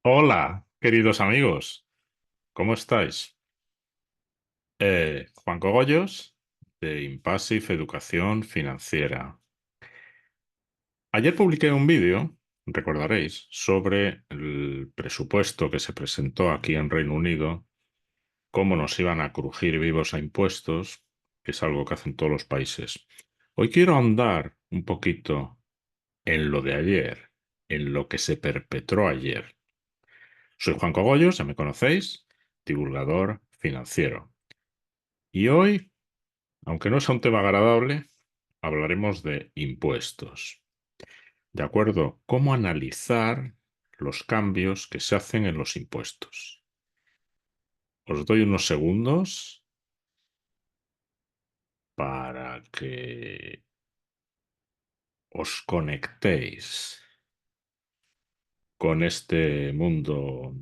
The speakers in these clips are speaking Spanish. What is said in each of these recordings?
Hola, queridos amigos, ¿cómo estáis? Juan Cogollos, de Impassive Educación Financiera. Ayer publiqué un vídeo, recordaréis, sobre el presupuesto que se presentó aquí en Reino Unido, cómo nos iban a crujir vivos a impuestos, que es algo que hacen todos los países. Hoy quiero ahondar un poquito en lo de ayer, en lo que se perpetró ayer. Soy Juan Cogollos, ya me conocéis, divulgador financiero. Y hoy, aunque no sea un tema agradable, hablaremos de impuestos. ¿De acuerdo? ¿Cómo analizar los cambios que se hacen en los impuestos? Os doy unos segundos para que os conectéis con este mundo.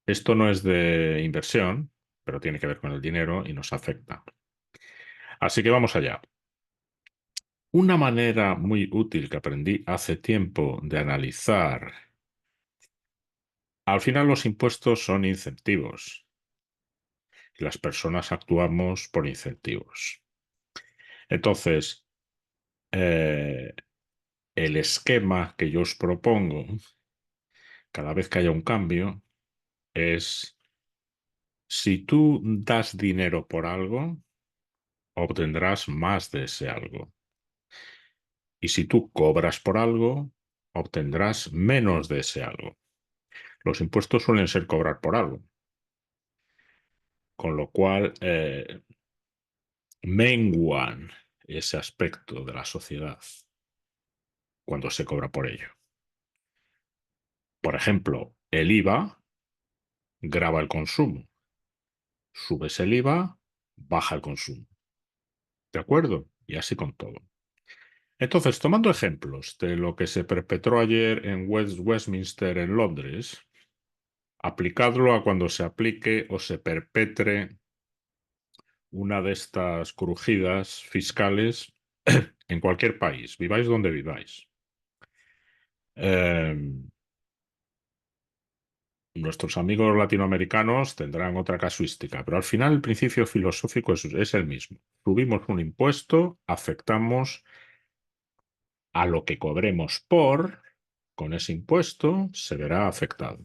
Esto no es de inversión, pero tiene que ver con el dinero y nos afecta. Así que vamos allá. Una manera muy útil que aprendí hace tiempo de analizar. Al final los impuestos son incentivos y las personas actuamos por incentivos. Entonces, eh, el esquema que yo os propongo cada vez que haya un cambio es, si tú das dinero por algo, obtendrás más de ese algo. Y si tú cobras por algo, obtendrás menos de ese algo. Los impuestos suelen ser cobrar por algo, con lo cual menguan ese aspecto de la sociedad cuando se cobra por ello. Por ejemplo, el IVA grava el consumo. Subes el IVA, baja el consumo. ¿De acuerdo? Y así con todo. Entonces, tomando ejemplos de lo que se perpetró ayer en Westminster, en Londres, aplicadlo a cuando se aplique o se perpetre una de estas crujidas fiscales en cualquier país, viváis donde viváis. Eh, Nuestros amigos latinoamericanos tendrán otra casuística, pero al final el principio filosófico es el mismo. Subimos un impuesto, afectamos a lo que cobremos con ese impuesto, se verá afectado.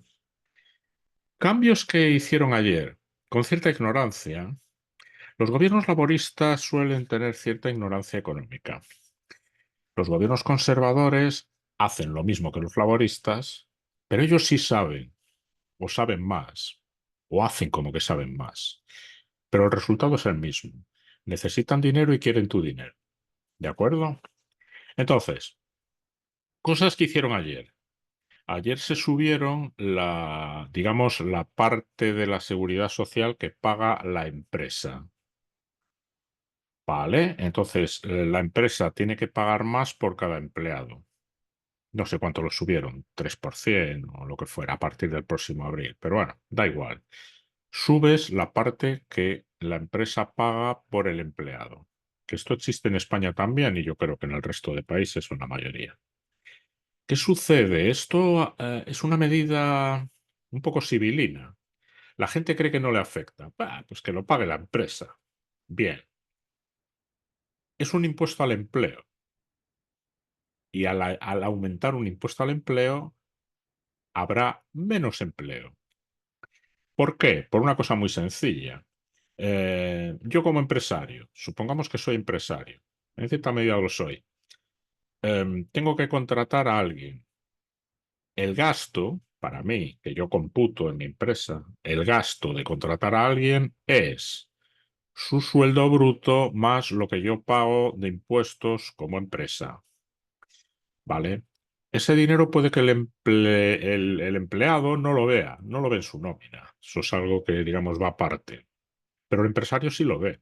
Cambios que hicieron ayer, con cierta ignorancia. Los gobiernos laboristas suelen tener cierta ignorancia económica. Los gobiernos conservadores hacen lo mismo que los laboristas, pero ellos sí saben, o saben más, o hacen como que saben más. Pero el resultado es el mismo. Necesitan dinero y quieren tu dinero. ¿De acuerdo? Entonces, cosas que hicieron ayer. Ayer se subieron digamos, la parte de la seguridad social que paga la empresa. ¿Vale? Entonces, la empresa tiene que pagar más por cada empleado. No sé cuánto lo subieron, 3% o lo que fuera, a partir del próximo abril. Pero bueno, da igual. Subes la parte que la empresa paga por el empleado. Que esto existe en España también y yo creo que en el resto de países son la mayoría. ¿Qué sucede? Esto es una medida un poco sibilina. La gente cree que no le afecta. Bah, pues que lo pague la empresa. Bien, es un impuesto al empleo. Y al aumentar un impuesto al empleo, habrá menos empleo. ¿Por qué? Por una cosa muy sencilla. Yo como empresario, supongamos que soy empresario, en cierta medida lo soy, tengo que contratar a alguien. El gasto, para mí, que yo computo en mi empresa, el gasto de contratar a alguien es su sueldo bruto más lo que yo pago de impuestos como empresa. ¿Vale? Ese dinero puede que el empleado no lo vea, no lo ve en su nómina. Eso es algo que, digamos, va aparte. Pero el empresario sí lo ve.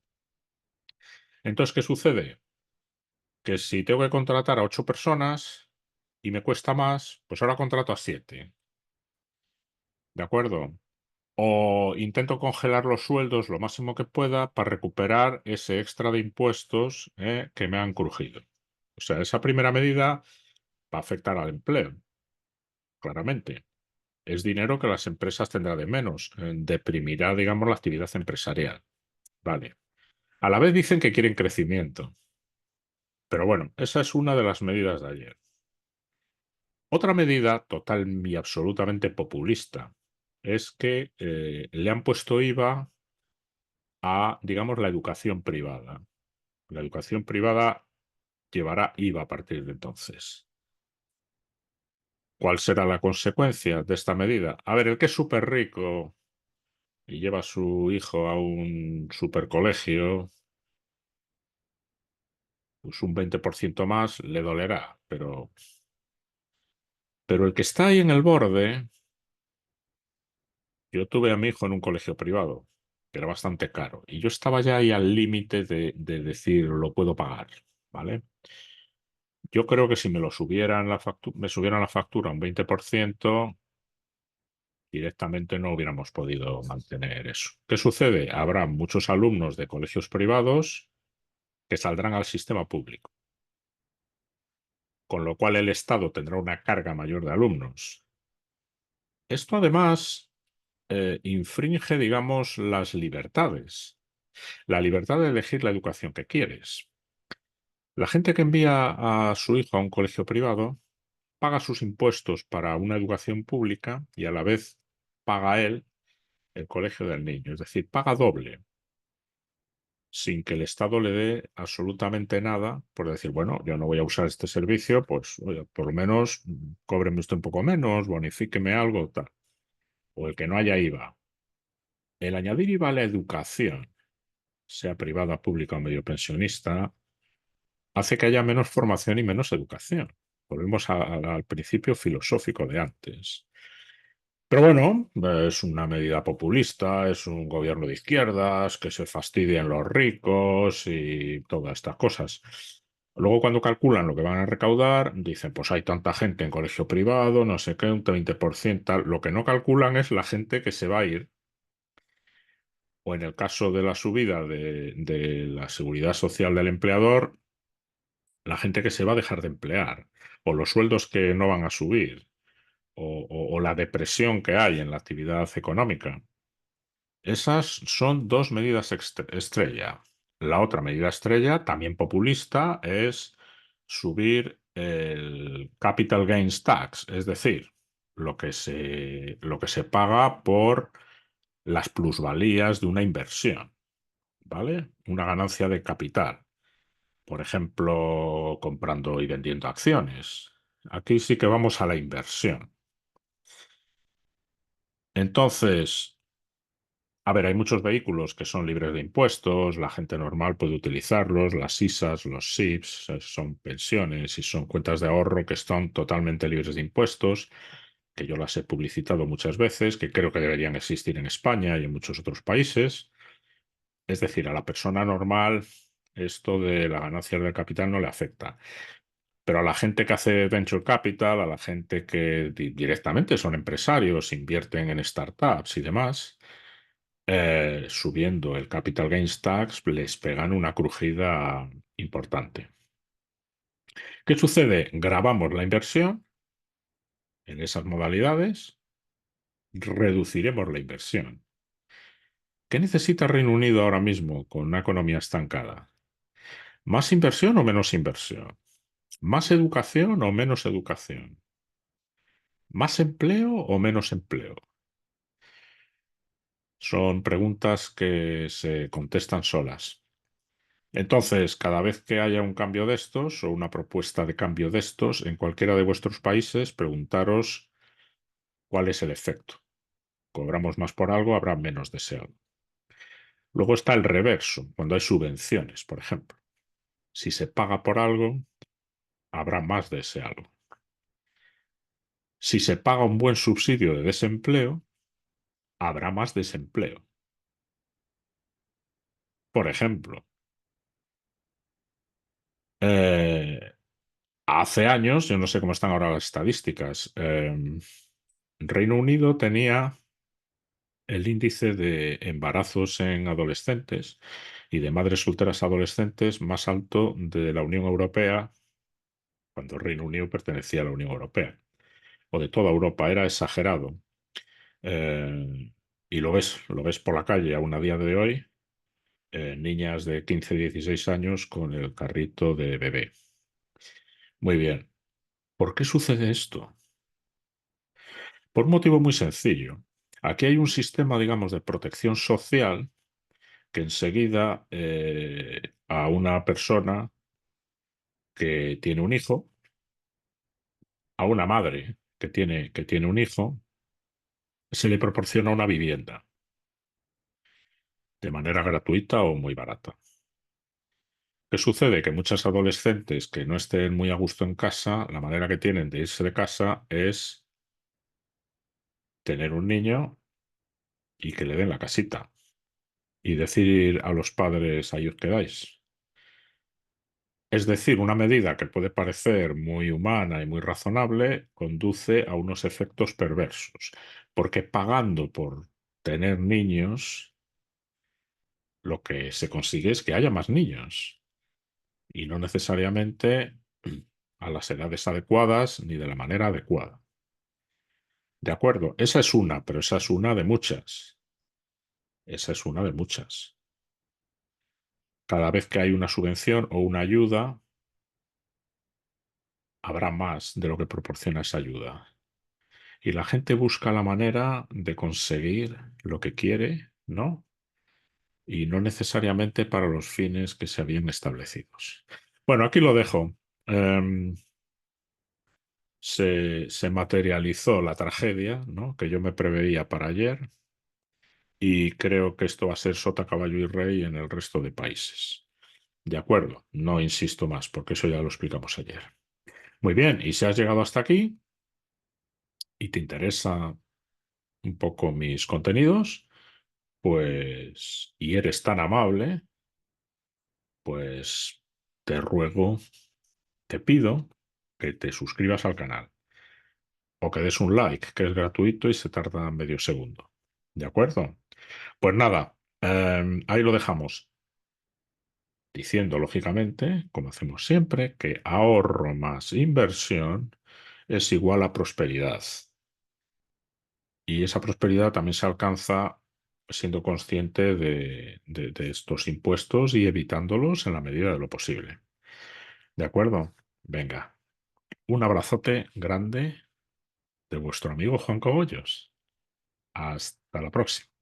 Entonces, ¿qué sucede? Que si tengo que contratar a 8 personas y me cuesta más, pues ahora contrato a 7. ¿De acuerdo? O intento congelar los sueldos lo máximo que pueda para recuperar ese extra de impuestos que me han crujido. O sea, esa primera medida va a afectar al empleo, claramente. es dinero que las empresas tendrán de menos. Deprimirá, digamos, la actividad empresarial. Vale. A la vez dicen que quieren crecimiento. Pero bueno, esa es una de las medidas de ayer. Otra medida total y absolutamente populista es que le han puesto IVA a, digamos, la educación privada. La educación privada llevará IVA a partir de entonces. ¿Cuál será la consecuencia de esta medida? A ver, el que es súper rico y lleva a su hijo a un super colegio, pues un 20% más le dolerá, pero el que está ahí en el borde, yo tuve a mi hijo en un colegio privado, que era bastante caro, y yo estaba ya ahí al límite de decir, lo puedo pagar, ¿vale? Yo creo que si me lo subieran me subieran la factura un 20%, directamente no hubiéramos podido mantener eso. ¿Qué sucede? Habrá muchos alumnos de colegios privados que saldrán al sistema público, con lo cual el Estado tendrá una carga mayor de alumnos. Esto además infringe, digamos, las libertades. La libertad de elegir la educación que quieres. La gente que envía a su hijo a un colegio privado paga sus impuestos para una educación pública y a la vez paga él el colegio del niño. Es decir, paga doble, sin que el Estado le dé absolutamente nada por decir, bueno, yo no voy a usar este servicio, pues oye, por lo menos cóbreme usted un poco menos, bonifíqueme algo, tal. O el que no haya IVA. El añadir IVA a la educación, sea privada, pública o medio pensionista, hace que haya menos formación y menos educación. Volvemos al principio filosófico de antes. Pero bueno, es una medida populista, es un gobierno de izquierdas, que se fastidian los ricos y todas estas cosas. Luego, cuando calculan lo que van a recaudar, dicen, pues hay tanta gente en colegio privado, no sé qué, un 20%. Tal. Lo que no calculan es la gente que se va a ir. O en el caso de la subida de la seguridad social del empleador, la gente que se va a dejar de emplear, o los sueldos que no van a subir, o la depresión que hay en la actividad económica. Esas son dos medidas estrella. La otra medida estrella, también populista, es subir el capital gains tax, es decir, lo que se paga por las plusvalías de una inversión, ¿vale? Una ganancia de capital. Por ejemplo, comprando y vendiendo acciones. Aquí sí que vamos a la inversión. Entonces, a ver, hay muchos vehículos que son libres de impuestos, la gente normal puede utilizarlos, las ISAs, los SIPs, son pensiones y son cuentas de ahorro que están totalmente libres de impuestos, que yo las he publicitado muchas veces, que creo que deberían existir en España y en muchos otros países. Es decir, a la persona normal esto de la ganancia del capital no le afecta. Pero a la gente que hace venture capital, a la gente que directamente son empresarios, invierten en startups y demás, subiendo el capital gains tax, les pegan una crujida importante. ¿Qué sucede? Grabamos la inversión en esas modalidades, reduciremos la inversión. ¿Qué necesita Reino Unido ahora mismo con una economía estancada? ¿Más inversión o menos inversión? ¿Más educación o menos educación? ¿Más empleo o menos empleo? Son preguntas que se contestan solas. Entonces, cada vez que haya un cambio de estos o una propuesta de cambio de estos en cualquiera de vuestros países, preguntaros cuál es el efecto. Cobramos más por algo, habrá menos de ese algo. Luego está el reverso, cuando hay subvenciones, por ejemplo. Si se paga por algo, habrá más de ese algo. Si se paga un buen subsidio de desempleo, habrá más desempleo. Por ejemplo, eh, hace años, yo no sé cómo están ahora las estadísticas, Reino Unido tenía el índice de embarazos en adolescentes y de madres solteras adolescentes más alto de la Unión Europea cuando el Reino Unido pertenecía a la Unión Europea, o de toda Europa, era exagerado. Eh, y lo ves por la calle aún a día de hoy, niñas de 15, 16 años con el carrito de bebé. Muy bien. ¿Por qué sucede esto? Por un motivo muy sencillo. Aquí hay un sistema, digamos, de protección social que enseguida a una persona que tiene un hijo, a una madre que tiene un hijo, se le proporciona una vivienda de manera gratuita o muy barata. ¿Qué sucede? Que muchas adolescentes que no estén muy a gusto en casa, la manera que tienen de irse de casa es tener un niño y que le den la casita y decir a los padres, ahí os quedáis. Es decir, una medida que puede parecer muy humana y muy razonable conduce a unos efectos perversos, porque pagando por tener niños, lo que se consigue es que haya más niños y no necesariamente a las edades adecuadas ni de la manera adecuada. De acuerdo, esa es una, pero esa es una de muchas. Esa es una de muchas. Cada vez que hay una subvención o una ayuda, habrá más de lo que proporciona esa ayuda. Y la gente busca la manera de conseguir lo que quiere, ¿no? Y no necesariamente para los fines que se habían establecidos. Bueno, aquí lo dejo. Em, se materializó la tragedia, ¿no? Que yo me preveía para ayer y creo que esto va a ser sota, caballo y rey en el resto de países. De acuerdo, no insisto más porque eso ya lo explicamos ayer. Muy bien, y si has llegado hasta aquí y te interesa un poco mis contenidos, pues, y eres tan amable, pues te ruego, te pido que te suscribas al canal o que des un like, que es gratuito y se tarda medio segundo. ¿De acuerdo? Pues nada, ahí lo dejamos. Diciendo, lógicamente, como hacemos siempre, que ahorro más inversión es igual a prosperidad. Y esa prosperidad también se alcanza siendo consciente de estos impuestos y evitándolos en la medida de lo posible. ¿De acuerdo? Venga, un abrazote grande de vuestro amigo Juan Cogollos. Hasta la próxima.